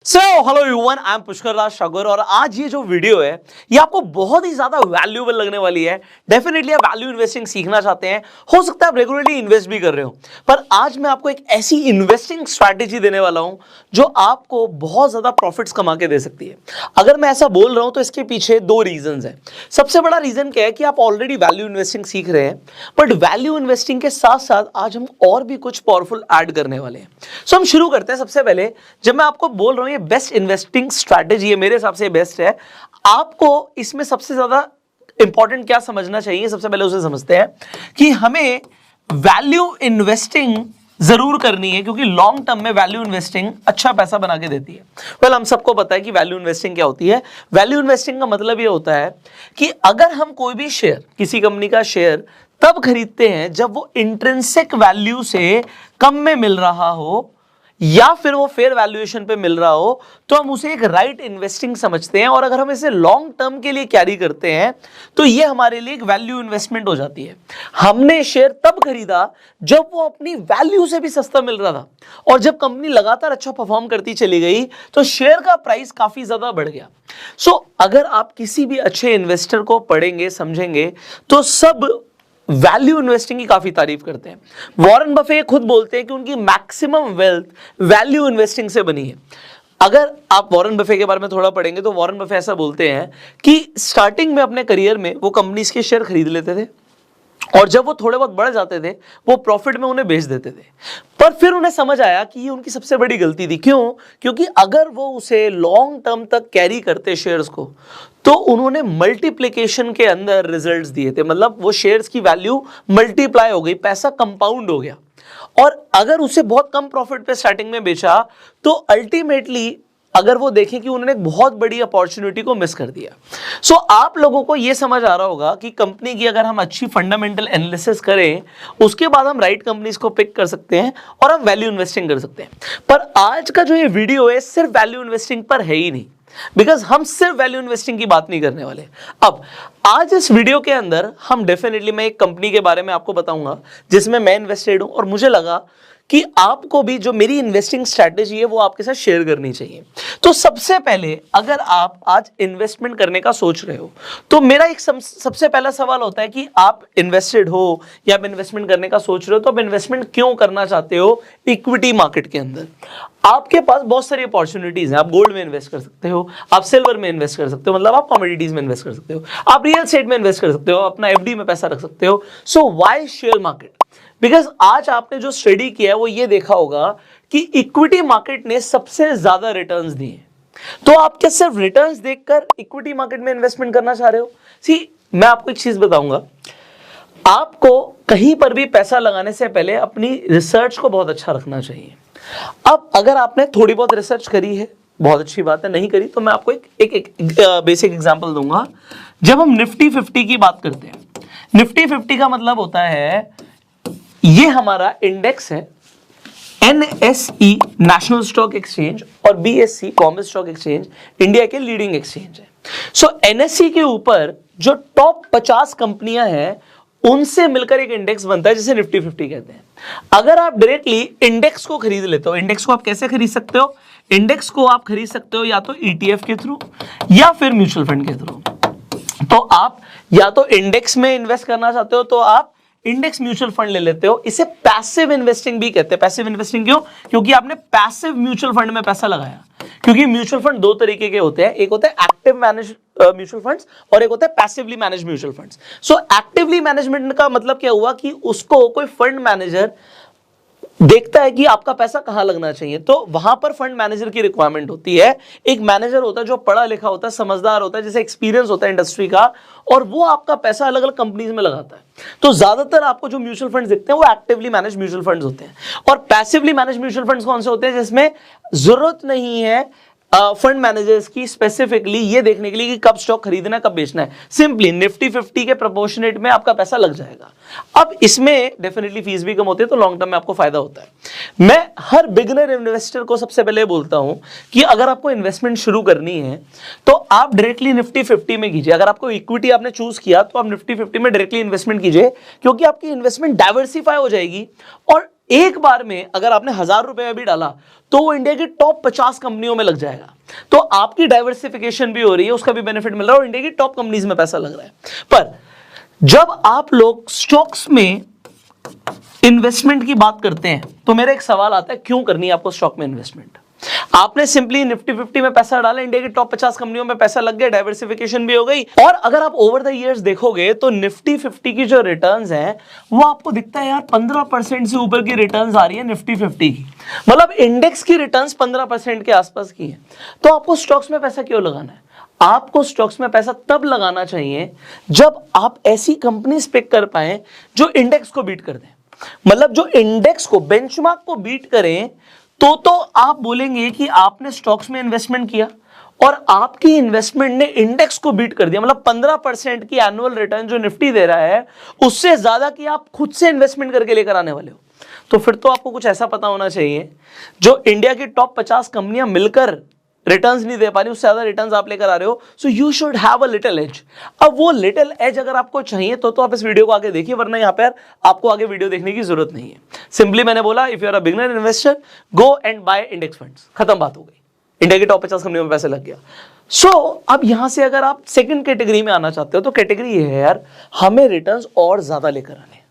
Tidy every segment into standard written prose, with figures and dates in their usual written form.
So hello everyone, I am Pushkar Raj Thakur और आज ये जो वीडियो है ये आपको बहुत ही ज्यादा वैल्यूएबल लगने वाली है। डेफिनेटली आप वैल्यू इन्वेस्टिंग सीखना चाहते हैं, हो सकता है आप रेगुलरली इन्वेस्ट भी कर रहे हो, पर आज मैं आपको एक ऐसी इन्वेस्टिंग स्ट्रैटेजी देने वाला हूं जो आपको बहुत ज्यादा प्रॉफिट्स कमा के दे सकती है। अगर मैं ऐसा बोल रहा हूं तो इसके पीछे दो रीजंस हैं। सबसे बड़ा रीजन क्या है कि आप ऑलरेडी वैल्यू इन्वेस्टिंग सीख रहे हैं, बट वैल्यू इन्वेस्टिंग के साथ साथ आज हम और भी कुछ पावरफुल ऐड करने वाले हैं। सो हम शुरू करते हैं। सबसे पहले जब मैं आपको बोल रहा हूं ये बेस्ट इन्वेस्टिंग स्ट्रैटेजी है, मेरे हिसाब से बेस्ट है, आपको इसमें सबसे ज्यादा इंपॉर्टेंट क्या समझना चाहिए, सबसे पहले उसे समझते हैं कि हमें वैल्यू इन्वेस्टिंग जरूर करनी है, क्योंकि लॉन्ग टर्म में वैल्यू इन्वेस्टिंग अच्छा पैसा बना के देती है। वेल, हम सबको पता है कि वैल्यू इन्वेस्टिंग क्या होती है। वैल्यू इन्वेस्टिंग का मतलब ये होता है कि अगर हम कोई भी शेयर, किसी कंपनी का शेयर तब खरीदते हैं जब वो इंट्रिंसिक वैल्यू से कम में मिल रहा हो या फिर वो फेयर वैल्यूएशन पे मिल रहा हो, तो हम उसे एक राइट इन्वेस्टिंग समझते हैं। और अगर हम इसे लॉन्ग टर्म के लिए कैरी करते हैं तो ये हमारे लिए एक वैल्यू इन्वेस्टमेंट हो जाती है। हमने शेयर तब खरीदा जब वो अपनी वैल्यू से भी सस्ता मिल रहा था, और जब कंपनी लगातार अच्छा परफॉर्म करती चली गई तो शेयर का प्राइस काफी ज्यादा बढ़ गया। सो अगर आप किसी भी अच्छे इन्वेस्टर को पढ़ेंगे, समझेंगे, तो सब वैल्यू इन्वेस्टिंग की काफी तारीफ करते हैं। वॉरेन बफे खुद बोलते हैं कि उनकी मैक्सिमम वेल्थ वैल्यू इन्वेस्टिंग से बनी है। अगर आप वॉरेन बफे के बारे में थोड़ा पढ़ेंगे तो वॉरेन बफे ऐसा बोलते हैं कि स्टार्टिंग में अपने करियर में वो कंपनीज के शेयर खरीद लेते थे, और जब वो थोड़े बहुत बढ़ जाते थे वो प्रॉफिट में उन्हें बेच देते थे। पर फिर उन्हें समझ आया कि ये उनकी सबसे बड़ी गलती थी। क्यों? क्योंकि अगर वो उसे लॉन्ग टर्म तक कैरी करते शेयर्स को, तो उन्होंने मल्टीप्लिकेशन के अंदर रिजल्ट्स दिए थे। मतलब वो शेयर्स की वैल्यू मल्टीप्लाई हो गई, पैसा कंपाउंड हो गया। और अगर उसे बहुत कम प्रॉफिट पे स्टार्टिंग में बेचा तो अल्टीमेटली अगर वो देखें कि उन्होंने एक बहुत बड़ी अपॉर्चुनिटी को मिस कर दिया। सो आप लोगों को यह समझ आ रहा होगा कि कंपनी की अगर हम अच्छी फंडामेंटल एनालिसिस करें, उसके बाद हम राइट कंपनीज को पिक कर सकते हैं और हम वैल्यू इन्वेस्टिंग कर सकते हैं। पर आज का जो ये वीडियो है सिर्फ वैल्यू इन्वेस्टिंग पर है ही नहीं, बिकॉज हम सिर्फ वैल्यू इन्वेस्टिंग की बात नहीं करने वाले। अब आज इस वीडियो के अंदर हम डेफिनेटली, मैं एक कंपनी के बारे में आपको बताऊंगा जिसमें मैं इन्वेस्टेड हूं, और मुझे लगा कि आपको भी जो मेरी इन्वेस्टिंग स्ट्रैटेजी है वो आपके साथ शेयर करनी चाहिए। तो सबसे पहले अगर आप आज इन्वेस्टमेंट करने का सोच रहे हो तो मेरा एक सबसे पहला सवाल होता है कि आप इन्वेस्टेड हो या आप इन्वेस्टमेंट करने का सोच रहे हो, तो आप इन्वेस्टमेंट क्यों करना चाहते हो इक्विटी मार्केट के अंदर? आपके पास बहुत सारी अपॉर्चुनिटीज हैं। आप गोल्ड में इन्वेस्ट कर सकते हो, आप सिल्वर में इन्वेस्ट कर सकते हो, मतलब आप कमोडिटीज में इन्वेस्ट कर सकते हो, आप रियल एस्टेट में इन्वेस्ट कर सकते हो, अपना एफडी में पैसा रख सकते हो। So why share market? Because आज आपने जो स्टडी किया है वो ये देखा होगा कि इक्विटी मार्केट ने सबसे ज्यादा रिटर्न्स दिए। तो आप क्या सिर्फ रिटर्न्स देखकर इक्विटी मार्केट में इन्वेस्टमेंट करना चाह रहे हो? सी, मैं आपको एक चीज बताऊंगा, आपको कहीं पर भी पैसा लगाने से पहले अपनी रिसर्च को बहुत अच्छा रखना चाहिए। अब अगर आपने थोड़ी बहुत रिसर्च करी है, बहुत अच्छी बात है, नहीं करी तो मैं आपको एक बेसिक एग्जांपल दूंगा। जब हम निफ्टी 50 की बात करते हैं, निफ्टी 50 का मतलब होता है ये हमारा इंडेक्स है, NSE नेशनल स्टॉक एक्सचेंज और BSE common stock exchange India के लीडिंग एक्सचेंज है। सो NSE के ऊपर जो टॉप 50 कंपनियां हैं उनसे मिलकर एक इंडेक्स बनता है जिसे निफ्टी 50 कहते हैं। अगर आप डायरेक्टली इंडेक्स को खरीद लेते हो, इंडेक्स को आप कैसे खरीद सकते हो? इंडेक्स को आप खरीद सकते हो या तो ETF के थ्रू या फिर म्यूचुअल फंड के थ्रू। तो आप या तो इंडेक्स में इन्वेस्ट करना चाहते हो तो आप इंडेक्स म्यूचुअल फंड ले लेते हो। इसे पैसिव इन्वेस्टिंग भी कहते हैं। पैसिव इन्वेस्टिंग क्यों? क्योंकि आपने पैसिव म्यूचुअल फंड में पैसा लगाया। क्योंकि म्यूचुअल फंड दो तरीके के होते हैं, एक होता है एक्टिव मैनेज म्यूचुअल फंड्स और एक होता है पैसिवली मैनेज म्यूचुअल फंड्स। सो एक्टिवली मैनेजमेंट का मतलब क्या हुआ कि उसको कोई फंड मैनेजर देखता है कि आपका पैसा कहां लगना चाहिए, तो वहां पर फंड मैनेजर की रिक्वायरमेंट होती है। एक मैनेजर होता है जो पढ़ा लिखा होता है, समझदार होता है, जिसे एक्सपीरियंस होता है इंडस्ट्री का, और वो आपका पैसा अलग अलग कंपनीज में लगाता है। तो ज्यादातर आपको जो म्यूचुअल फंड्स दिखते हैं वो एक्टिवली मैनेज म्यूचुअल फंड्स होते हैं। और पैसिवली मैनेज म्यूचुअल फंड्स कौन से होते हैं? जिसमें जरूरत नहीं है फंड मैनेजर्स की स्पेसिफिकली ये देखने के लिए कि कब स्टॉक खरीदना है, कब बेचना है। सिंपली निफ्टी 50 के प्रोपोर्शनेट में आपका पैसा लग जाएगा। अब इसमें डेफिनेटली फीस भी कम होती है, तो लॉन्ग टर्म में आपको फायदा होता है। मैं हर बिगिनर इन्वेस्टर को सबसे पहले बोलता हूं कि अगर आपको इन्वेस्टमेंट शुरू करनी है तो आप डायरेक्टली निफ्टी 50 में कीजिए। अगर आपको इक्विटी आपने चूज किया तो आप निफ्टी 50 में डायरेक्टली इन्वेस्टमेंट कीजिए, क्योंकि आपकी इन्वेस्टमेंट डाइवर्सिफाई हो जाएगी और एक बार में अगर आपने 1000 रुपए भी डाला तो वो इंडिया की टॉप 50 कंपनियों में लग जाएगा। तो आपकी डाइवर्सिफिकेशन भी हो रही है, उसका भी बेनिफिट मिल रहा है और इंडिया की टॉप कंपनीज में पैसा लग रहा है। पर जब आप लोग स्टॉक्स में इन्वेस्टमेंट की बात करते हैं तो मेरा एक सवाल आता है, क्यों करनी है आपको स्टॉक में इन्वेस्टमेंट? आपने सिंपली निफ्टी 50 में पैसा डाला, इंडिया की टॉप 50 कंपनियों में पैसा लग गया, डाइवर्सिफिकेशन भी हो गई। और अगर आप ओवर द इयर्स देखोगे तो निफ्टी 50 की जो रिटर्न्स हैं वो आपको दिखता है यार 15% से ऊपर की रिटर्न्स आ रही है निफ्टी 50 की, मतलब इंडेक्स की रिटर्न्स 15% के आसपास की है। तो आपको स्टॉक्स में पैसा क्यों लगाना है? आपको स्टॉक्स में पैसा तब लगाना चाहिए जब आप ऐसी कंपनीज पिक कर पाए जो इंडेक्स को बीट कर दें, मतलब जो इंडेक्स को, बेंचमार्क को बीट करें। तो आप बोलेंगे कि आपने स्टॉक्स में इन्वेस्टमेंट किया और आपकी इन्वेस्टमेंट ने इंडेक्स को बीट कर दिया, मतलब 15% की एनुअल रिटर्न जो निफ्टी दे रहा है उससे ज्यादा की आप खुद से इन्वेस्टमेंट करके लेकर आने वाले हो। तो फिर तो आपको कुछ ऐसा पता होना चाहिए जो इंडिया की टॉप 50 कंपनियां मिलकर रिटर्न्स नहीं दे पा रही, उससे ज्यादा रिटर्न्स आप लेकर आ रहे हो। So you should have a little edge. अब वो लिटिल एज अगर आपको चाहिए तो आप इस वीडियो को आगे देखिए, वरना यहाँ पर आपको आगे वीडियो देखने की जरूरत नहीं है। सिंपली मैंने बोला if you are a beginner investor go and buy index funds, खत्म बात हो गई। इंडिया की टॉप 50 कंपनियों में पैसे लग गया। सो अब यहां से अगर आप सेकंड कैटेगरी में आना चाहते हो तो कैटेगरी ये है यार, हमें रिटर्न्स और ज्यादा लेकर आने,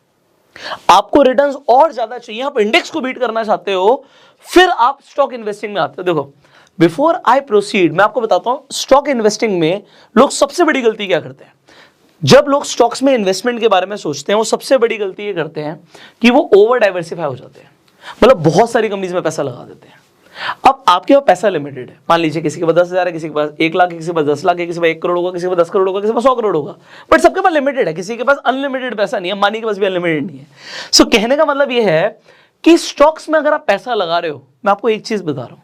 आपको रिटर्न्स और ज्यादा चाहिए, आप इंडेक्स को बीट करना चाहते हो, फिर आप स्टॉक इन्वेस्टिंग में आते हो। देखो बिफोर आई प्रोसीड मैं आपको बताता हूं स्टॉक इन्वेस्टिंग में लोग सबसे बड़ी गलती क्या करते हैं। जब लोग स्टॉक्स में इन्वेस्टमेंट के बारे में सोचते हैं वो सबसे बड़ी गलती ये करते हैं कि वो ओवर डाइवर्सिफाई हो जाते हैं, मतलब बहुत सारी कंपनीज में पैसा लगा देते हैं। अब आपके पास पैसा लिमिटेड है, मान लीजिए किसी के पास 10,000 है, किसी के पास 1 लाख है, किसी के पास 10 लाख है, किसी के पास 1 करोड़ होगा, किसी के पास 10 करोड़ होगा, किसी के पास 100 करोड़ होगा, बट सबके पास लिमिटेड है, किसी के पास अनलिमिटेड पैसा नहीं है, अंबानी के पास भी अनलिमिटेड नहीं है। सो कहने का मतलब यह है कि स्टॉक्स में अगर आप पैसा लगा रहे हो, मैं आपको एक चीज बता रहा हूं,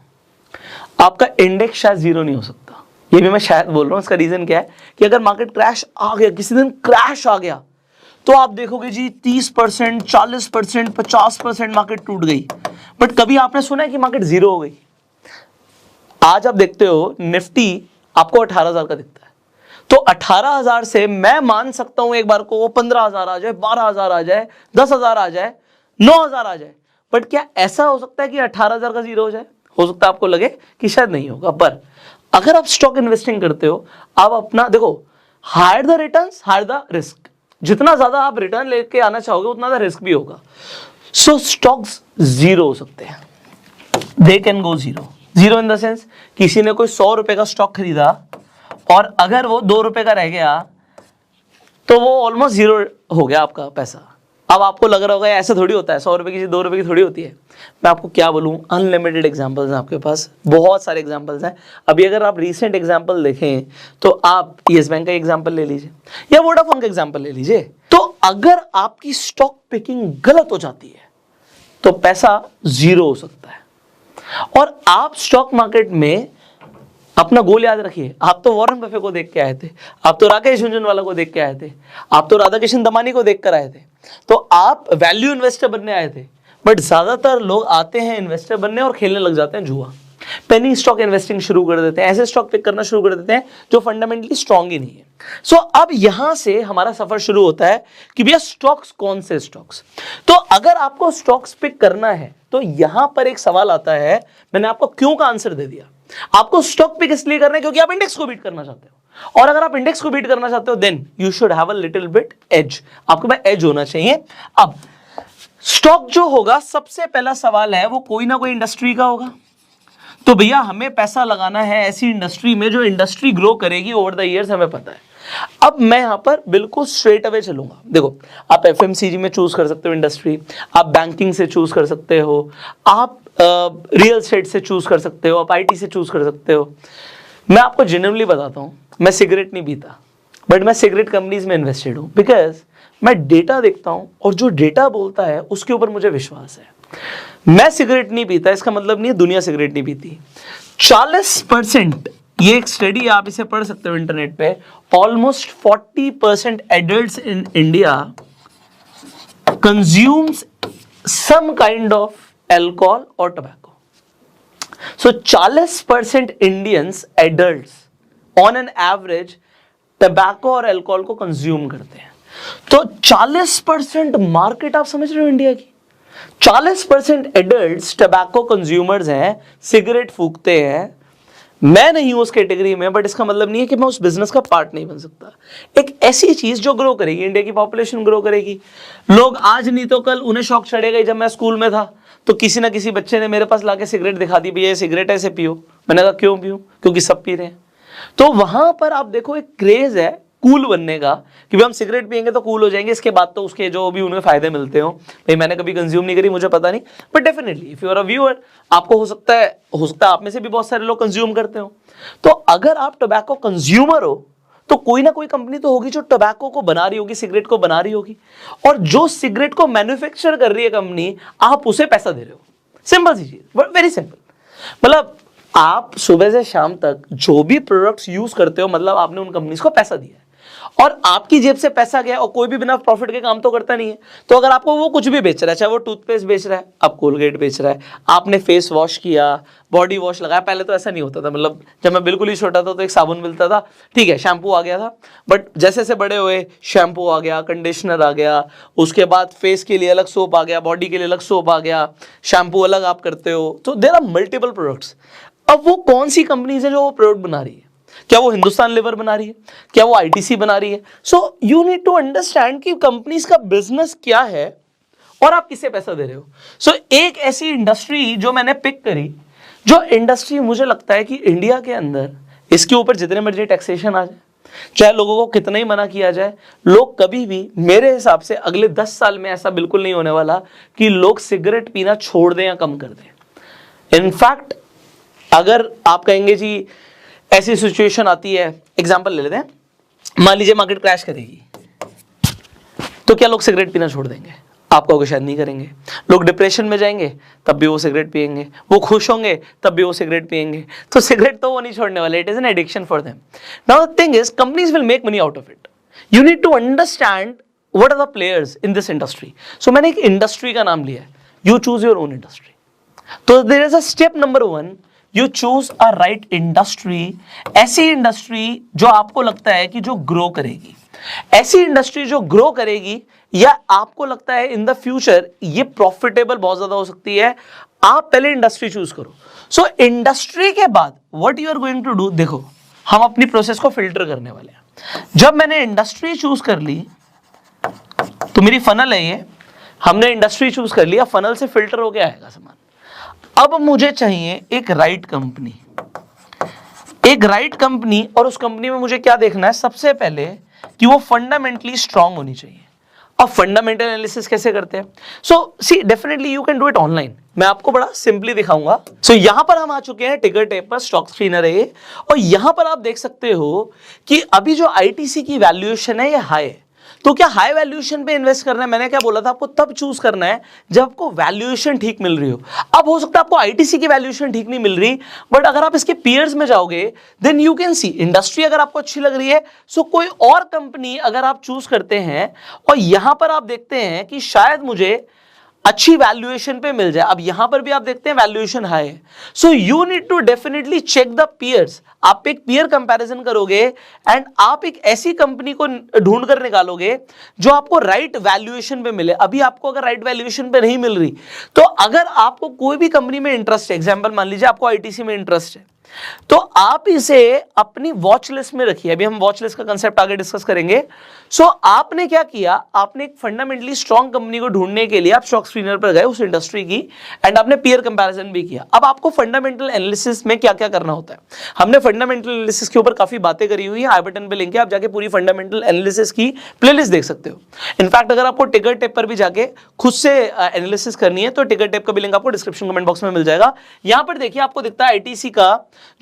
आपका इंडेक्स शायद जीरो नहीं हो सकता। ये भी मैं शायद बोल रहा हूं, इसका रीजन क्या है कि अगर मार्केट क्रैश आ गया, किसी दिन क्रैश आ गया, तो आप देखोगे जी 30%, 40%, 50% मार्केट टूट गई, बट कभी आपने सुना है कि मार्केट जीरो हो गई? आज आप देखते हो निफ्टी आपको 18,000 का दिखता है, तो 18,000 से मैं मान सकता हूं एक बार को वो 15,000 आ जाए, 12,000 आ जाए, 10,000 आ जाए, 9,000 आ जाए, बट क्या ऐसा हो सकता है कि 18,000 का जीरो हो जाए? हो सकता है आपको लगे कि शायद नहीं होगा, पर अगर आप स्टॉक इन्वेस्टिंग करते हो, आप अपना देखो, higher the returns higher the risk, जितना ज्यादा आप रिटर्न लेके आना चाहोगे उतना ज्यादा रिस्क भी होगा। सो स्टॉक्स जीरो हो सकते हैं, they can go zero. Zero in the sense किसी ने कोई 100 रुपए का स्टॉक खरीदा और अगर वो 2 रुपए का रह गया तो वो ऑलमोस्ट जीरो हो गया आपका पैसा। अब आपको लग रहा होगा ऐसा थोड़ी होता है, 100 रुपए की चीज 2 रुपए की थोड़ी होती है। मैं आपको क्या बोलूं, अनलिमिटेड एग्जांपल्स हैं आपके पास, बहुत सारे एग्जांपल्स हैं। अभी अगर आप रीसेंट एग्जांपल देखें तो आप येस बैंक का एग्जांपल ले लीजिए या वोडाफोन का एग्जांपल ले लीजिए। तो अगर आपकी स्टॉक पिकिंग गलत हो जाती है तो पैसा जीरो हो सकता है। और आप स्टॉक मार्केट में अपना गोल याद रखिए, आप तो वॉरेन बफे को देख के आए थे, आप तो राकेश झुनझुनवाला को देख के आए थे, आप तो राधाकिशन दमानी को देख कर आए थे, तो आप वैल्यू इन्वेस्टर बनने आए थे। बट ज्यादातर लोग आते हैं इन्वेस्टर बनने और खेलने लग जाते हैं जुआ, पेनी स्टॉक इन्वेस्टिंग शुरू कर देते हैं, ऐसे स्टॉक पिक करना शुरू कर देते हैं जो फंडामेंटली स्ट्रांग ही नहीं है। सो अब यहां से हमारा सफर शुरू होता है कि भैया स्टॉक्स कौन से स्टॉक्स। तो अगर आपको स्टॉक्स पिक करना है तो यहां पर एक सवाल आता है, मैंने आपको क्यों का आंसर दे दिया। आपको स्टॉक पिक इसलिए करना है क्योंकि आप इंडेक्स को बीट करना चाहते हो, और अगर आप इंडेक्स को बीट करना चाहते हो then you should have a little bit edge, आपके पास एज होना चाहिए। अब स्टॉक जो होगा, सबसे पहला सवाल है वो कोई ना कोई इंडस्ट्री का होगा। तो भैया हमें पैसा लगाना है ऐसी इंडस्ट्री में जो इंडस्ट्री ग्रो करेगी ओवर द इयर्स, हमें पता है। अब मैं यहां पर बिल्कुल स्ट्रेट अवे चलूंगा। देखो आप एफएमसीजी में चूज कर सकते हो इंडस्ट्री, आप बैंकिंग से चूज कर सकते हो, आप रियल एस्टेट से चूज कर सकते हो, आप आईटी से चूज कर सकते हो। मैं आपको जेन्युइनली बताता हूं, मैं सिगरेट नहीं पीता, बट मैं सिगरेट कंपनीज में इन्वेस्टेड हूं, बिकॉज मैं डेटा देखता हूं और जो डेटा बोलता है उसके ऊपर मुझे विश्वास है। मैं सिगरेट नहीं पीता इसका मतलब नहीं है दुनिया सिगरेट नहीं पीती। 40%, ये एक स्टडी आप इसे पढ़ सकते हो इंटरनेट पे, almost 40% adults in India consumes some kind of alcohol और tobacco. So 40% Indians adults on an average tobacco और एल्कोहल को कंज्यूम करते हैं। तो 40% मार्केट आप समझ रहे हो इंडिया की, 40% एडल्ट्स टबैको कंज्यूमर्स हैं, सिगरेट फूकते हैं। मैं नहीं हूं उस कैटेगरी में, बट इसका मतलब नहीं है कि मैं उस बिजनेस का पार्ट नहीं बन सकता। एक ऐसी चीज जो ग्रो करेगी, इंडिया की पॉपुलेशन ग्रो करेगी। लोग आज नहीं तो कल उन्हें शौक चढ़ेगा। जब मैं स्कूल में था तो किसी ना किसी बच्चे ने मेरे पास लाके सिगरेट दिखा दी, भैया ये सिगरेट ऐसे पियो। मैंने कहा क्यों पियो? क्योंकि सब पी रहे हैं। तो वहां पर आप देखो एक क्रेज है कूल बनने का कि भाई हम सिगरेट पियेंगे तो कूल हो जाएंगे। इसके बाद तो उसके जो भी उन्हें फायदे मिलते हो, भाई मैंने कभी कंज्यूम नहीं करी, मुझे पता नहीं, but definitely if you are a viewer, आपको हो सकता है आप में से भी बहुत सारे लोग कंज्यूम करते हो। तो अगर आप टोबैको कंज्यूमर हो तो कोई ना कोई कंपनी तो होगी जो टोबैको को बना रही होगी, सिगरेट को बना रही होगी, और जो सिगरेट को मैन्युफैक्चर कर रही है कंपनी, आप उसे पैसा दे रहे हो। सिंपल सी चीज, वेरी सिंपल। मतलब आप सुबह से शाम तक जो भी प्रोडक्ट्स यूज करते हो, मतलब आपने उन कंपनीज को पैसा दिया है और आपकी जेब से पैसा गया। और कोई भी बिना प्रॉफिट के काम तो करता नहीं है। तो अगर आपको वो कुछ भी बेच रहा है, चाहे वो टूथपेस्ट बेच रहा है, अब कोलगेट बेच रहा है, आपने फेस वॉश किया, बॉडी वॉश लगाया। पहले तो ऐसा नहीं होता था, मतलब जब मैं बिल्कुल ही छोटा था तो एक साबुन मिलता था, ठीक है, शैम्पू आ गया था। बट जैसे जैसे बड़े हुए, शैम्पू आ गया, कंडीशनर आ गया, उसके बाद फेस के लिए अलग सोप आ गया, बॉडी के लिए अलग सोप आ गया, शैम्पू अलग आप करते हो। तो देयर आर मल्टीपल प्रोडक्ट्स। अब वो कौन सी कंपनीज है जो वो प्रोडक्ट बना रही है? क्या वो हिंदुस्तान लिवर बना रही है? क्या वो आईटीसी बना रही है? So you need to understand कि कंपनीज का बिजनेस क्या है और आप किसे पैसा दे रहे हो। सो एक ऐसी इंडस्ट्री जो मैंने पिक करी, जो इंडस्ट्री मुझे लगता है कि इंडिया के अंदर इसके ऊपर जितने मर्जी टैक्सेशन आ जाए, चाहे लोगों को कितना ही मना किया जाए, लोग कभी भी, मेरे हिसाब से अगले 10 साल में ऐसा बिल्कुल नहीं होने वाला कि लोग सिगरेट पीना छोड़ दें या कम कर दें। इनफैक्ट अगर आप कहेंगे जी ऐसी सिचुएशन आती है, एग्जांपल ले लेते हैं, मान लीजिए मार्केट क्रैश करेगी, तो क्या लोग सिगरेट पीना छोड़ देंगे? आप कहोगे शायद नहीं करेंगे। लोग डिप्रेशन में जाएंगे तब भी वो सिगरेट पिएंगे, वो खुश होंगे तब भी वो सिगरेट पिएंगे। तो सिगरेट तो वो नहीं छोड़ने वाले। It is an addiction for them. Now the thing is, companies will make money out of it. You need to understand what are the players in this industry. So मैंने एक industry का नाम लिया है, you choose your own industry. तो there is a step number 1, you choose a right industry. ऐसी industry जो आपको लगता है कि जो ग्रो करेगी, ऐसी इंडस्ट्री जो ग्रो करेगी, या आपको लगता है इन द फ्यूचर ये प्रॉफिटेबल बहुत ज्यादा हो सकती है, आप पहले इंडस्ट्री चूज करो। सो इंडस्ट्री के बाद what you are going to do, देखो हम अपनी प्रोसेस को फिल्टर करने वाले हैं। जब मैंने इंडस्ट्री चूज कर ली, तो मेरी फनल है ये, हमने इंडस्ट्री चूज कर लिया, फनल से फिल्टर हो गया आएगा सामान। अब मुझे चाहिए एक राइट कंपनी, एक राइट कंपनी। और उस कंपनी में मुझे क्या देखना है? सबसे पहले कि वो फंडामेंटली स्ट्रांग होनी चाहिए। अब फंडामेंटल एनालिसिस कैसे करते हैं? So see, definitely you can do it online. मैं आपको बड़ा सिंपली दिखाऊंगा। सो यहां पर हम आ चुके हैं, टिकर टेप पर, स्टॉक स्क्रीनर है ये, और यहां पर आप देख सकते हो कि अभी जो आईटीसी की वैल्यूएशन है ये हाई है। तो क्या हाई वैल्यूएशन पे इन्वेस्ट करना है? मैंने क्या बोला था आपको, तब चूज करना है जब आपको वैल्यूएशन ठीक मिल रही हो। अब हो सकता है आपको आईटीसी की वैल्यूएशन ठीक नहीं मिल रही, बट अगर आप इसके पीयर्स में जाओगे, then you can see industry अगर आपको अच्छी लग रही है, सो कोई और कंपनी अगर आप चूज करते हैं और यहां पर आप देखते हैं कि शायद मुझे अच्छी वैल्यूएशन पे मिल जाए। अब यहां पर भी आप देखते हैं वैल्यूएशन हाई है। So you need to definitely check the peers. आप एक पीयर कंपैरिजन करोगे एंड आप एक ऐसी कंपनी को ढूंढ कर निकालोगे जो आपको राइट वैल्यूएशन पे मिले। अभी आपको अगर राइट वैल्यूएशन पे नहीं मिल रही, तो अगर आपको कोई भी कंपनी में इंटरेस्ट है, एग्जांपल मान लीजिए आपको आईटीसी में इंटरेस्ट है, तो आप इसे अपनी वॉच लिस्ट में रखिए। अभी हम वॉच लिस्ट का कंसेप्ट आगे डिस्कस करेंगे। सो आपने क्या किया, आपने एक फंडामेंटली स्ट्रॉन्ग कंपनी को ढूंढने के लिए आप स्टॉक स्क्रीनर पर गए उस इंडस्ट्री की, एंड आपने पीयर कंपैरिजन भी किया। अब आपको फंडामेंटल एनालिसिस में क्या क्या करना होता है, हमने फंडामेंटल एनालिसिस के ऊपर काफी बातें करी हुई है, आई बटन पे लिंक है, आप जाके पूरी फंडामेंटल एनालिसिस की प्लेलिस्ट देख सकते हो। इनफैक्ट अगर आपको टिकर टेप पर भी जाके खुद से एनालिसिस करनी है तो टिकर टेप का भी लिंक आपको डिस्क्रिप्शन कमेंट बॉक्स में मिल जाएगा। यहां पर देखिए आपको दिखता है आईटीसी का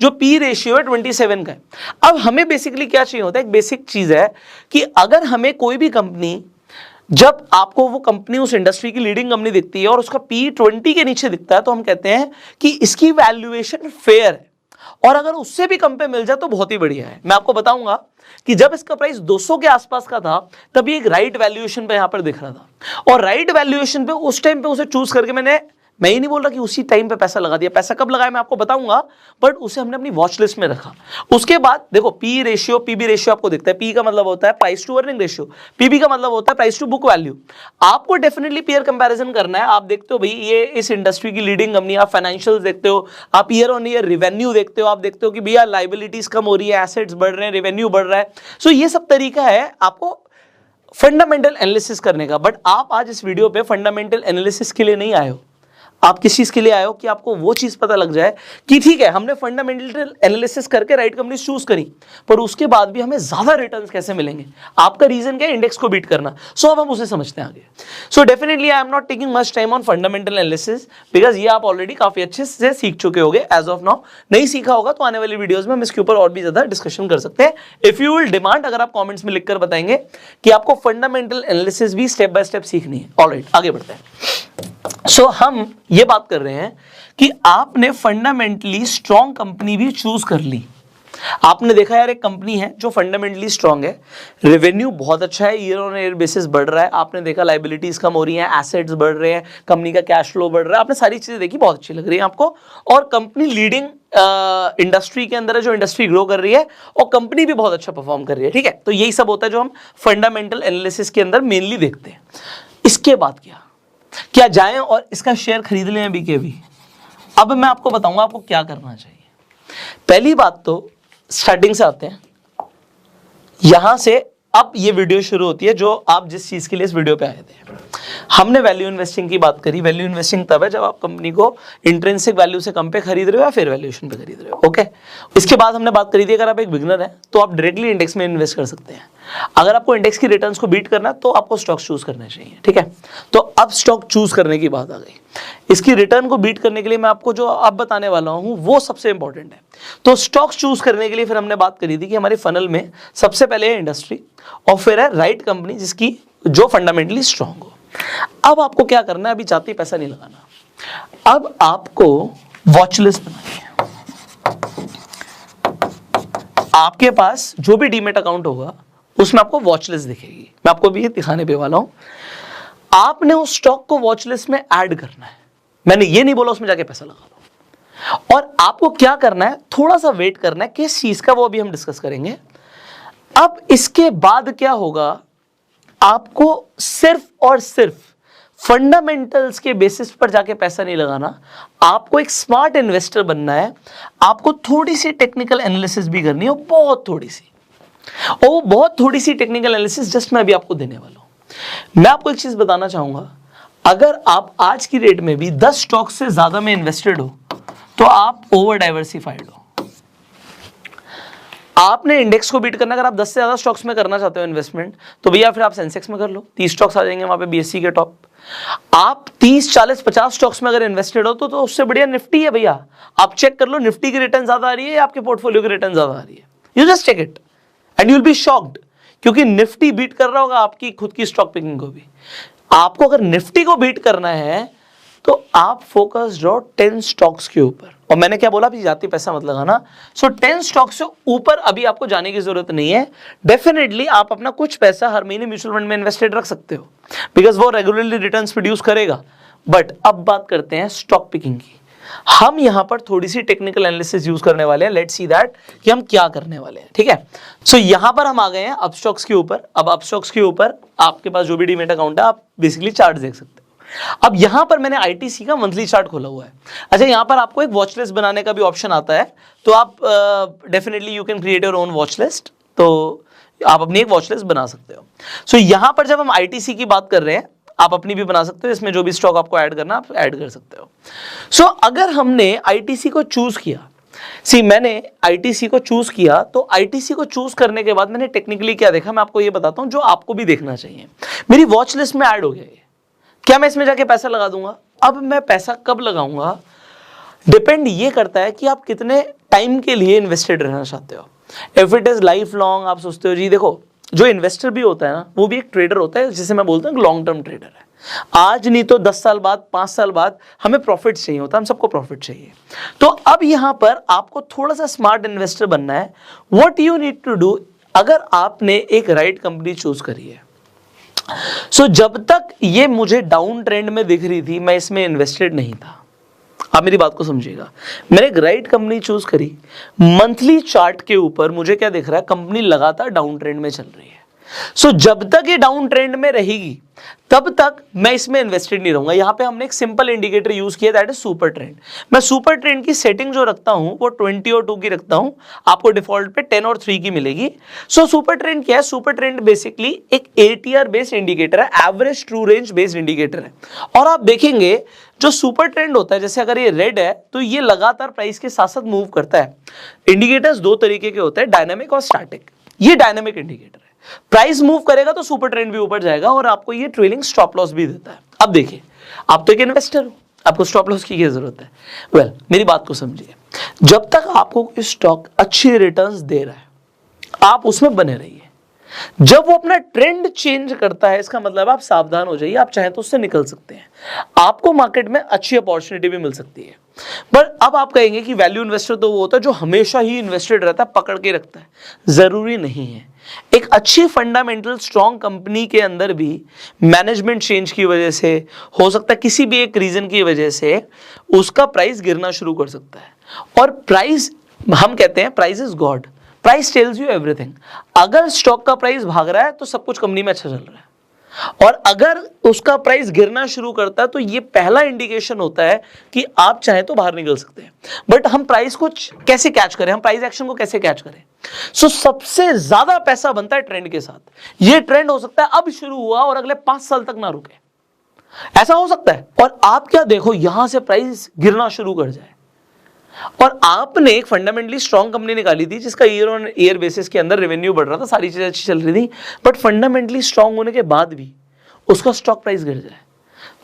जो पी रेशियो है 27 का है। अब हमें बेसिकली क्या चाहिए होता है, एक बेसिक चीज है कि अगर हमें कोई भी कंपनी, जब आपको वो कंपनी उस इंडस्ट्री की लीडिंग कंपनी दिखती है और उसका पी 20 के नीचे दिखता है, तो हम कहते हैं कि इसकी वैल्यूएशन फेयर है, और अगर उससे भी कम पे मिल जाए तो बहुत ही बढ़िया है। मैं आपको बताऊंगा कि जब इसका प्राइस 200 के आसपास का था, तभी एक राइट वैल्यूएशन पे यहां पर दिख रहा था, और राइट वैल्यूएशन पे उस टाइम पे उसे चूज करके मैंने मैं ये नहीं बोल रहा कि उसी टाइम पे पैसा लगा दिया, पैसा कब लगाया मैं आपको बताऊंगा, बट उसे हमने अपनी वॉच लिस्ट में रखा। उसके बाद देखो पी रेशियो, पीबी रेशियो आपको दिखता है, पी का मतलब होता है price to earning ratio, PB का मतलब होता है प्राइस टू बुक वैल्यू। आपको डेफिनेटली पेयर कंपैरिजन करना है। आप देखते हो भाई ये इस इंडस्ट्री की लीडिंग कंपनी, आप फाइनेंशियल्स देखते हो, आप ईयर ऑन ईयर रिवेन्यू देखते हो, आप देखते हो कि भैया लाइबिलिटीज कम हो रही है, एसेट्स बढ़ रहे हैं, रेवेन्यू बढ़ रहा है। सो ये सब तरीका है आपको फंडामेंटल एनालिसिस करने का। बट आप आज इस वीडियो पे फंडामेंटल एनालिसिस के लिए नहीं आए हो, आप किस चीज के लिए आए हो कि आपको वो चीज पता लग जाए कि ठीक है हमने फंडामेंटल एनालिसिस करके राइट कंपनी चूज करी, पर उसके बाद भी हमें ज्यादा रिटर्न्स कैसे मिलेंगे। आपका रीजन क्या है? इंडेक्स को बीट करना। सो अब हम उसे समझते हैं आगे। So definitely I am not taking much time on fundamental analysis, because ये आप ऑलरेडी काफी अच्छे से सीख चुके होगे एज ऑफ नाउ। नहीं सीखा होगा तो आने वाली वीडियोज में हम इसके ऊपर और भी ज्यादा डिस्कशन कर सकते हैं। इफ यू विल डिमांड, अगर आप कॉमेंट्स में लिखकर बताएंगे कि आपको फंडामेंटल एनालिसिस भी स्टेप बाय स्टेप सीखनी है। ऑलराइट, आगे बढ़ते हैं। सो हम ये बात कर रहे हैं कि आपने फंडामेंटली स्ट्रॉन्ग कंपनी भी चूज कर ली। आपने देखा यार एक कंपनी है जो फंडामेंटली स्ट्रॉन्ग है, रेवेन्यू बहुत अच्छा है, ईयर ऑन ईयर बेसिस बढ़ रहा है, आपने देखा लाइबिलिटीज कम हो रही हैं, एसेट्स बढ़ रहे हैं, कंपनी का कैश फ्लो बढ़ रहा है, आपने सारी चीजें देखी, बहुत अच्छी लग रही है आपको, और कंपनी लीडिंग इंडस्ट्री के अंदर है, जो इंडस्ट्री ग्रो कर रही है, और कंपनी भी बहुत अच्छा परफॉर्म कर रही है। ठीक है, तो यही सब होता है जो हम फंडामेंटल एनालिसिस के अंदर मेनली देखते हैं। इसके बाद क्या जाएं और इसका शेयर खरीद लें अभी के अभी? अब मैं आपको बताऊंगा आपको क्या करना चाहिए। पहली बात तो स्टार्टिंग से आते हैं, यहां से अब ये वीडियो शुरू होती है जो आप जिस चीज के लिए इस वीडियो पे आए थे। हमने वैल्यू इन्वेस्टिंग की बात करी। वैल्यू इन्वेस्टिंग तब है जब आप कंपनी को इंट्रिंसिक वैल्यू से कम पे खरीद रहे हो या फेयर वैल्यूएशन पे खरीद रहे हो। ओके, इसके बाद हमने बात करी थी अगर आप एक बिगनर है तो आप डायरेक्टली इंडेक्स में इन्वेस्ट कर सकते हैं। अगर आपको इंडेक्स की रिटर्न्स को बीट करना है तो आपको स्टॉक चूज करने चाहिए। ठीक है, तो अब स्टॉक चूज करने की बात आ गई। इसकी रिटर्न को बीट करने के लिए मैं आपको जो अब बताने वाला हूं वो सबसे इंपॉर्टेंट है। तो स्टॉक्स चूज करने के लिए फिर हमने बात करी थी कि हमारे फनल में सबसे पहले है इंडस्ट्री और फिर है राइट कंपनी जिसकी जो फंडामेंटली स्ट्रांग हो। अब आपको क्या करना है, अभी जाते ही पैसा नहीं लगाना, अब आपको वॉच लिस्ट बनानी है। आपके पास जो भी डीमेट अकाउंट होगा उसमें आपको वॉच लिस्ट दिखेगी। मैं आपको भी ये दिखाने पे वाला हूं। आपने उस स्टॉक को वॉच लिस्ट में ऐड करना है। मैंने ये नहीं बोला उसमें जाके पैसा लगा दो। और आपको क्या करना है, थोड़ा सा वेट करना है, किस चीज का वो अभी हम डिस्कस करेंगे। अब इसके बाद क्या होगा, आपको सिर्फ और सिर्फ फंडामेंटल्स के बेसिस पर जाके पैसा नहीं लगाना, आपको एक स्मार्ट इन्वेस्टर बनना है। आपको थोड़ी सी टेक्निकल एनालिसिस भी करनी है, बहुत थोड़ी सी, और वो बहुत थोड़ी सी टेक्निकल एनालिसिस जस्ट मैं अभी आपको देने वाला हूं। मैं आपको एक चीज बताना चाहूंगा, अगर आप आज की रेट में भी 10 स्टॉक से ज्यादा में इन्वेस्टेड हो तो आप ओवर डाइवर्सिफाइड हो। आपने इंडेक्स को बीट करना, अगर आप 10 से ज्यादा स्टॉक्स में करना चाहते हो इन्वेस्टमेंट तो भैया फिर आप सेंसेक्स में कर लो, 30 स्टॉक्स आ जाएंगे वहां पे बीएससी के टॉप। आप 30, 40, 50 स्टॉक्स में अगर इन्वेस्टेड हो तो उससे बढ़िया निफ्टी है भैया। आप चेक कर लो निफ्टी की रिटर्न ज्यादा आ रही है या आपके पोर्टफोलियो की रिटर्न ज्यादा आ रही है। You just check it and you will be shocked, क्योंकि निफ्टी बीट कर रहा होगा आपकी खुद की स्टॉक पिकिंग को भी। आपको अगर निफ्टी को बीट करना है तो आप फोकस्ड रहो 10 स्टॉक्स के ऊपर। और मैंने क्या बोला, अभी जाती पैसा मत लगाना। सो 10 स्टॉक्स से ऊपर अभी आपको जाने की जरूरत नहीं है। डेफिनेटली आप अपना कुछ पैसा हर महीने म्यूचुअल फंड में इन्वेस्टेड रख सकते हो, बिकॉज वो रेगुलरली रिटर्न्स प्रोड्यूस करेगा। बट अब बात करते हैं स्टॉक पिकिंग की। हम यहां पर थोड़ी सी टेक्निकल एनालिसिस यूज करने वाले हैं। लेट्स सी दैट कि हम क्या करने वाले हैं। ठीक है, सो यहां पर हम आ गए हैं अपस्टॉक्स के ऊपर। अब अपस्टॉक्स के ऊपर आपके पास जो भी डीमेट अकाउंट है आप बेसिकली चार्ट देख सकते हो। अब यहां पर मैंने आईटीसी का मंथली चार्ट खोला हुआ है। अच्छा, यहां पर आपको एक वॉच लिस्ट बनाने का भी ऑप्शन आता है, तो आप definitely you can create your own watch list, तो आप अपनी एक वॉच लिस्ट बना सकते हो। सो यहां पर जब हम आईटीसी की बात कर रहे हैं, आप अपनी भी बना सकते हो, इसमें जो भी स्टॉक आपको ऐड करना आप ऐड कर सकते हो। सो अगर हमने आईटीसी को चूज किया, मैंने आईटीसी को चूज किया, तो आईटीसी को चूज करने के बाद मैंने टेक्निकली क्या देखा मैं आपको ये बताता हूं जो आपको भी देखना चाहिए। मेरी वॉच लिस्ट में ऐड हो गया, क्या मैं इसमें जाके पैसा लगा दूंगा? अब मैं पैसा कब लगाऊंगा डिपेंड ये करता है कि आप कितने टाइम के लिए इन्वेस्टेड रहना चाहते हो। If it is life long, आप सोचते हो जी देखो जो इन्वेस्टर भी होता है ना वो भी एक ट्रेडर होता है, जिसे मैं बोलता हूँ लॉन्ग टर्म ट्रेडर है। आज नहीं तो 10 साल बाद, 5 साल बाद हमें प्रॉफिट चाहिए होता है, हम सबको प्रॉफिट चाहिए। तो अब यहां पर आपको थोड़ा सा स्मार्ट इन्वेस्टर बनना है। What you need to do, अगर आपने एक राइट कंपनी चूज करी है, सो जब तक ये मुझे डाउन ट्रेंड में दिख रही थी, मैं इसमें इन्वेस्टेड नहीं था। आप मेरी बात को समझिएगा, मैंने एक राइट कंपनी चूज करी, मंथली चार्ट के ऊपर मुझे क्या दिख रहा है, कंपनी लगातार डाउन ट्रेंड में चल रही है। सो जब तक ये डाउन ट्रेंड में रहेगी तब तक मैं इसमें इन्वेस्टेड नहीं रहूंगा। यहां पे हमने एक सिंपल इंडिकेटर यूज किया, दैट इज सुपर ट्रेंड। मैं सुपर ट्रेंड की सेटिंग जो रखता हूं वो 20 और 2 की रखता हूं, आपको डिफॉल्ट पे 10 और 3 की मिलेगी। सो सुपर ट्रेंड क्या है? सुपर ट्रेंड बेसिकली एक ATR बेस्ड इंडिकेटर है, average true range based indicator है। और आप देखेंगे जो सुपर ट्रेंड होता है, जैसे अगर ये रेड है तो ये लगातार प्राइस के साथ साथ मूव करता है। इंडिकेटर्स दो तरीके के होते हैं, डायनामिक और स्टैटिक। ये डायनामिक इंडिकेटर है, प्राइस मूव करेगा तो सुपर ट्रेंड भी ऊपर जाएगा और आपको ये ट्रेलिंग स्टॉप लॉस भी देता है। अब देखिए, आप तो एक इन्वेस्टर हो, आपको स्टॉप लॉस की क्या जरूरत है? वेल, मेरी बात को समझिए, जब तक आपको कोई स्टॉक अच्छी रिटर्न्स दे रहा है आप उसमें बने रहिए। जब वो अपना ट्रेंड चेंज करता है, इसका मतलब आप सावधान हो जाइए, आप चाहें तो उससे निकल सकते हैं, आपको मार्केट में अच्छी अपॉर्चुनिटी भी मिल सकती है। पर अब आप कहेंगे कि वैल्यू इन्वेस्टर तो वो होता है जो हमेशा ही इन्वेस्टेड रहता है, पकड़ के रखता है। जरूरी नहीं है। एक अच्छी फंडामेंटल स्ट्रॉन्ग कंपनी के अंदर भी मैनेजमेंट चेंज की वजह से, हो सकता है किसी भी एक रीजन की वजह से, उसका प्राइस गिरना शुरू कर सकता है। और प्राइस, हम कहते हैं price is God, price tells you everything. अगर स्टॉक का प्राइस भाग रहा है तो सब कुछ कंपनी में अच्छा चल रहा है, और अगर उसका प्राइस गिरना शुरू करता है तो ये पहला इंडिकेशन होता है कि आप चाहें तो बाहर निकल सकते हैं। बट हम प्राइस को कैसे कैच करें, हम प्राइस एक्शन को कैसे कैच करें? सो सबसे ज्यादा पैसा बनता है ट्रेंड के साथ। ये ट्रेंड हो सकता है अब शुरू हुआ और अगले 5 साल तक ना रुके, ऐसा हो सकता है। और आप क्या देखो, यहां से प्राइस गिरना शुरू कर जाए, और आपने एक फंडामेंटली स्ट्रॉन्ग कंपनी निकाली थी जिसका ईयर ऑन ईयर बेसिस के अंदर रेवेन्यू बढ़ रहा था, सारी चीजें अच्छी चल रही थी, बट फंडामेंटली स्ट्रॉन्ग होने के बाद भी उसका स्टॉक प्राइस गिर जाए,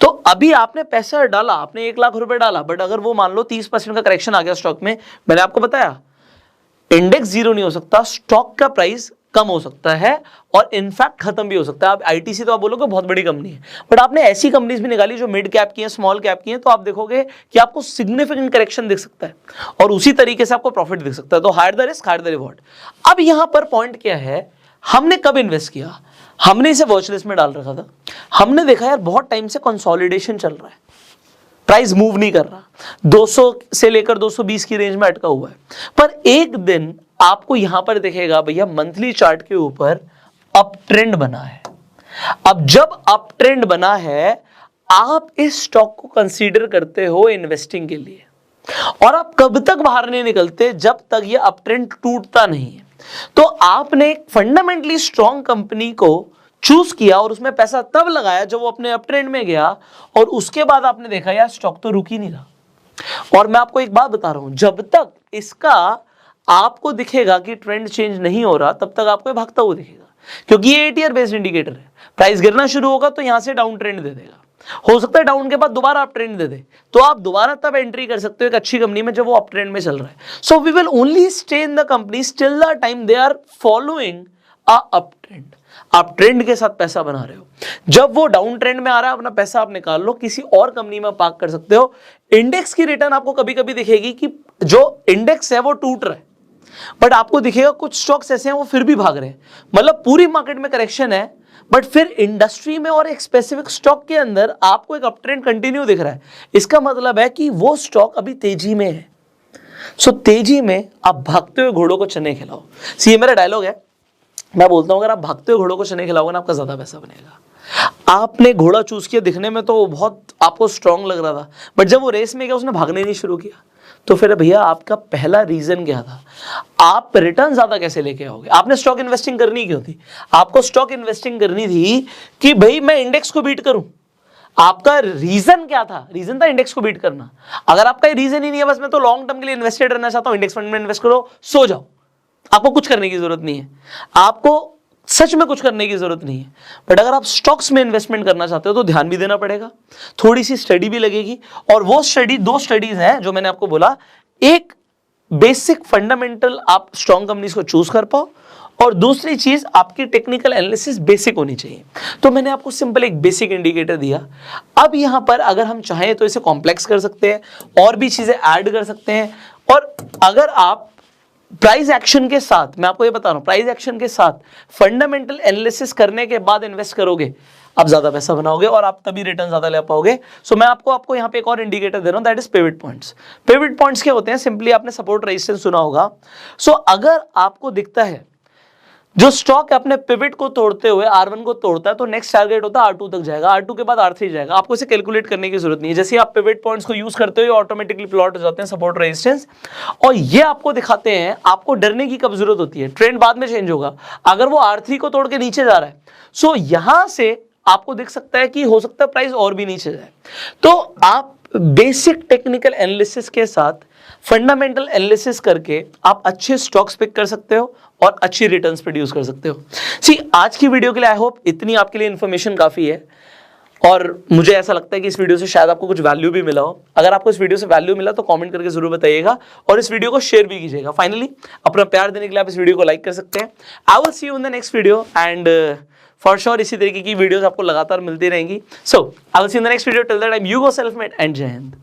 तो अभी आपने पैसा डाला, आपने 1 लाख रुपए डाला, बट अगर वो मान लो 30% का करेक्शन आ गया स्टॉक में, मैंने आपको बताया इंडेक्स जीरो नहीं हो सकता, स्टॉक का प्राइस कम हो सकता है और इनफैक्ट खत्म भी हो सकता है। आप आईटीसी तो आप बोलोगे बहुत बड़ी कंपनी है, बट आपने ऐसी कंपनीज भी निकाली जो मिड कैप की हैं, स्मॉल कैप की हैं, तो आप देखोगे कि आपको सिग्निफिकेंट करेक्शन दिख सकता है और उसी तरीके से आपको प्रॉफिट दिख सकता है। तो higher the risk higher the reward. अब यहां पर पॉइंट क्या है, हमने कब इन्वेस्ट किया? हमने इसे वॉच लिस्ट में डाल रखा था, हमने देखा यार बहुत टाइम से कंसोलिडेशन चल रहा है, प्राइस मूव नहीं कर रहा, 200 से लेकर 220 की रेंज में अटका हुआ है। पर एक दिन आपको यहां पर दिखेगा भैया मंथली चार्ट के ऊपर अप ट्रेंड बना है। अब जब अप ट्रेंड बना है, आप इस स्टॉक को कंसीडर करते हो इन्वेस्टिंग के लिए, और आप कब तक बाहर नहीं निकलते जब तक ये अप ट्रेंड टूटता नहीं है। तो आपने एक फंडामेंटली स्ट्रॉन्ग कंपनी को चूज किया और उसमें पैसा तब लगाया जब वो अपने अप ट्रेंड में गया, और उसके बाद आपने देखा यार स्टॉक तो रुक ही नहीं रहा। और मैं आपको एक बात बता रहा हूं, जब तक इसका आपको दिखेगा कि ट्रेंड चेंज नहीं हो रहा, तब तक आपको भागता हुआ दिखेगा, क्योंकि ये ATR बेस्ड इंडिकेटर है। प्राइस गिरना शुरू होगा तो यहां से डाउन ट्रेंड दे देगा, हो सकता है डाउन के बाद दोबारा अप ट्रेंड दे दे, तो आप दोबारा तब एंट्री कर सकते हो एक अच्छी कंपनी में जब वो अप ट्रेंड में चल रहा है। So we will only stay in the company till the time they are following a up trend. आप ट्रेंड के साथ पैसा बना रहे हो, जब वो डाउन ट्रेंड में आ रहा है अपना पैसा आप निकाल लो, किसी और कंपनी में पार्क कर सकते हो। इंडेक्स की रिटर्न आपको कभी कभी दिखेगी कि जो इंडेक्स है वो टूट रहा है, बट आपको दिखेगा कुछ स्टॉक्स ऐसे हैं वो फिर भी भाग रहे हैं। मतलब पूरी मार्केट में करेक्शन है, बट फिर इंडस्ट्री में और एक स्पेसिफिक स्टॉक के अंदर आपको एक अप ट्रेंड कंटिन्यू दिख रहा है। इसका मतलब है कि वो स्टॉक अभी तेजी में है। सो तेजी में आप भागते हुए घोड़ों को चने खिलाओ। ये मेरा डायलॉग है, मैं बोलता हूं अगर आप भागते हुए घोड़ों को चने खिलाओगे ना, आपका ज्यादा पैसा बनेगा। आपने घोड़ा चूज किया, दिखने में तो बहुत आपको स्ट्रांग लग रहा था, बट जब वो रेस में गया उसने भागने नहीं शुरू किया, तो फिर भैया आपका पहला रीजन क्या था? आप रिटर्न ज्यादा कैसे लेके आओगे? आपने स्टॉक इन्वेस्टिंग करनी क्यों थी? आपको स्टॉक इन्वेस्टिंग करनी थी कि भाई मैं इंडेक्स को बीट करूं। आपका रीजन क्या था? रीजन था इंडेक्स को बीट करना। अगर आपका रीजन ही नहीं है बस मैं तो लॉन्ग टर्म के लिए इन्वेस्टेड रहना चाहता हूं, इंडेक्स फंड में इन्वेस्ट करो, सो जाओ, आपको कुछ करने की जरूरत नहीं है, आपको सच में कुछ करने की जरूरत नहीं है। बट अगर आप स्टॉक्स में इन्वेस्टमेंट करना चाहते हो तो ध्यान भी देना पड़ेगा, थोड़ी सी स्टडी भी लगेगी, और वो स्टडी, 2 स्टडीज हैं जो मैंने आपको बोला। एक बेसिक फंडामेंटल आप स्ट्रॉन्ग कंपनीज को चूज कर पाओ, और दूसरी चीज आपकी टेक्निकल एनालिसिस बेसिक होनी चाहिए। तो मैंने आपको सिंपल एक बेसिक इंडिकेटर दिया। अब यहां पर अगर हम चाहें तो इसे कॉम्प्लेक्स कर सकते हैं, और भी चीजें ऐड कर सकते हैं, और अगर आप प्राइस एक्शन के साथ, मैं आपको ये बता रहा हूं, प्राइस एक्शन के साथ फंडामेंटल एनालिसिस करने के बाद इन्वेस्ट करोगे, आप ज्यादा पैसा बनाओगे और आप तभी रिटर्न ज्यादा ले पाओगे। सो मैं आपको यहाँ पे एक और इंडिकेटर दे रहा हूं, that is pivot points. Pivot points क्या होते हैं? सिंपली आपने सपोर्ट रेजिस्टेंस सुना होगा। सो अगर आपको दिखता है जो स्टॉक अपने पिवट को तोड़ते हुए R1 को तोड़ता है, तो नेक्स्ट टारगेट होता है R2 तक जाएगा, R2 के बाद R3 जाएगा। आपको इसे कैलकुलेट करने की जरूरत नहीं है, जैसे आप पिवट पॉइंट्स को यूज करते हो ऑटोमेटिकली प्लॉट हो जाते हैं सपोर्ट रेजिस्टेंस, और ये आपको दिखाते हैं। आपको डरने की कब जरूरत होती है? ट्रेंड बाद में चेंज होगा। अगर वो R3 को तोड़ के नीचे जा रहा है, सो यहां से आपको दिख सकता है कि हो सकता है प्राइस और भी नीचे जाए। तो आप बेसिक टेक्निकल एनालिसिस के साथ फंडामेंटल एनालिसिस करके आप अच्छे स्टॉक्स पिक कर सकते हो और अच्छी रिटर्न्स प्रोड्यूस कर सकते हो। सी, आज की वीडियो के लिए आई होप इतनी आपके लिए इंफॉर्मेशन काफी है, और मुझे ऐसा लगता है कि इस वीडियो से शायद आपको कुछ वैल्यू भी मिला हो। अगर आपको इस वीडियो से वैल्यू मिला तो कमेंट करके जरूर बताइएगा, और इस वीडियो को शेयर भी कीजिएगा। फाइनली अपना प्यार देने के लिए आप इस वीडियो को लाइक कर सकते हैं। I will see you in the next video, and for sure इसी तरीके की वीडियोस आपको लगातार मिलती रहेंगी। So I will see you in the next video. Till that time, you go self made and जय हिंद।